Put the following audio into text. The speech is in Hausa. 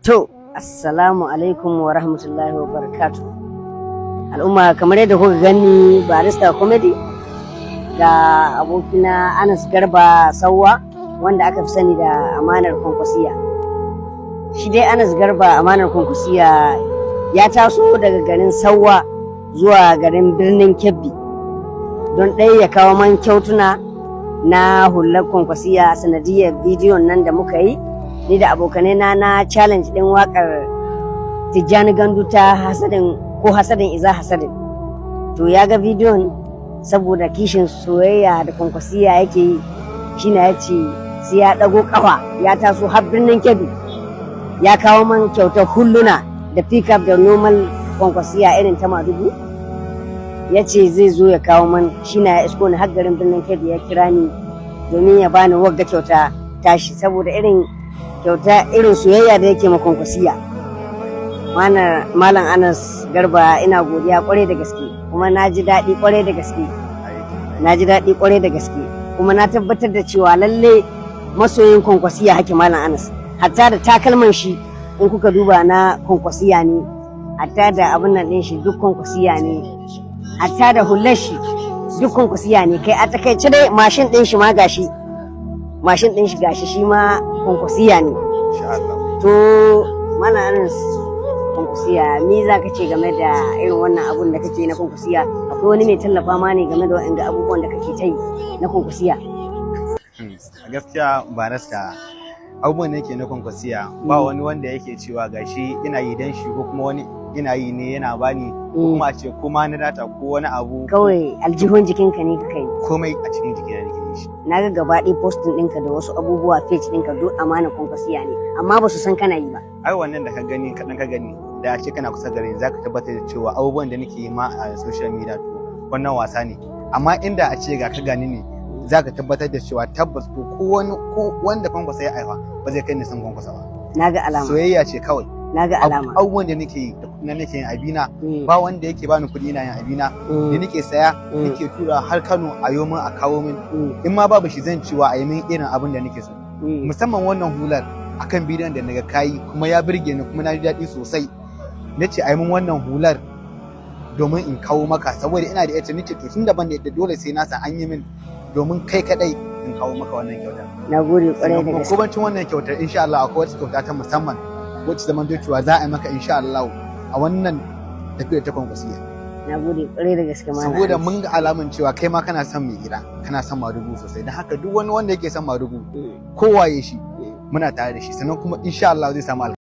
To, assalamu alaikum wa rahmatullahi wa barakatuh. Al'umma, kamar yadda kuka gani Barista Comedy ga abokina Anas Garba Sauwa wanda aka fi sani da Amanar Kwankwasiya. Shi dai Anas Garba Amanar Kwankwasiya ya taso daga garin Sauwa zuwa garin birnin Kebbi don ɗaya ya kawo man kyautuna na hular Kwankwasiya sanadiyar bidiyon nan da muka yi ni da abokanai na challenge din wakar Tijjani Gandu ta hasadin iza hasadin. To ya ga bidiyon saboda kishin soyayya da Kwankwasiya yake yi, shine ya ce sai ya dago kafa ya taso har birnin Kebbi ya kawo man kyautar hulluna da pickup da normal Kwankwasiya irin ta Madugu. Ya ce zai zo ya kawo man, shine ya isko ni har garin birnin Kebbi ya kira ni domin ya bani wagga kyauta tashi saboda irin soyayya da yake ma Kwankwasiya. Malam Anas Garba, ina godiya kwarai da gaske, kuma na ji daɗi kwarai da gaske, kuma na tabbatar da cewa lalle masoyin Kwankwasiya hake Malam Anas. Hatta da takalman shi in kuka duba na Kwankwasiya ne, hatta da abin nan ɗin shi duk Kwankwasiya ne, hatta da hular shi duk Kwankwasiya ne. Kai a takaice dai mashin ɗin shi gashi shi ma Kwankwasiya ne. To Malam Anas Kwankwasiya, ni za ka ce game da irin wannan abun da kake na Kwankwasiya? Akwai wani mai tallafa ma ne game da waɗanda abubuwan da kake ta yi na Kwankwasiya? A gaskiya Barista, abubuwan da yake na Kwankwasiya ba wani wanda yake cewa gashi ina yi dan shi ko kuma wani ina yi ne yana bani ko kuma a ce kuma na data ko wani abu. Kawai aljihun jikinka ne ka kai komai a cikin jikina nake yin shi. Na ga gaba ɗaya postin ɗinka da wasu abubuwa page ɗinka duk Amanar Kwankwasiya ne, amma ba su san kana yi ba. Ai wannan da ka gani kaɗan ka gani da a ce kana kusa gare ni za ka tabbatar da cewa abubuwan da nake yi ma a social media to wannan wasa ne, amma inda a ce ga ka gani ne za ka tabbatar da cewa tabbas ko wanda Kwankwasa ya aiwa ba zai kai ni san Kwankwasa ba. Na ga alama. Soyayya ce kawai. Na ga alama. Abubuwan da nake yi na nake yin abina ba wanda yake bani kuɗi ina yin abina da nake saya nake tura har Kano a yo min a kawo min, in ma babu shi zan ciwa a yi min irin abin da nake so. Musamman wannan hular akan bidiyon da naga kayi kuma ya birge ni kuma na ji daɗi sosai. Nace a yi min wannan hular domin in kawo maka saboda ina da ita, nace to tun daban da ita dole sai na san an yi min domin kai kadai in kawo maka wannan kyautar. Na gode kwarai da gaske. Kubancin wannan kyautar insha Allah akwai wata kyauta ta musamman wacce zaman cewa za a yi maka insha Allah a wannan tafiyar ta Kwankwasiya. Na gode kwarai da gaske Malam. Saboda mun ga alamun cewa kai ma kana son mai gida, kana son Madugu sosai, don haka duk wani wanda yake son Madugu kowaye shi muna tare da shi, sannan kuma insha Allah zai samu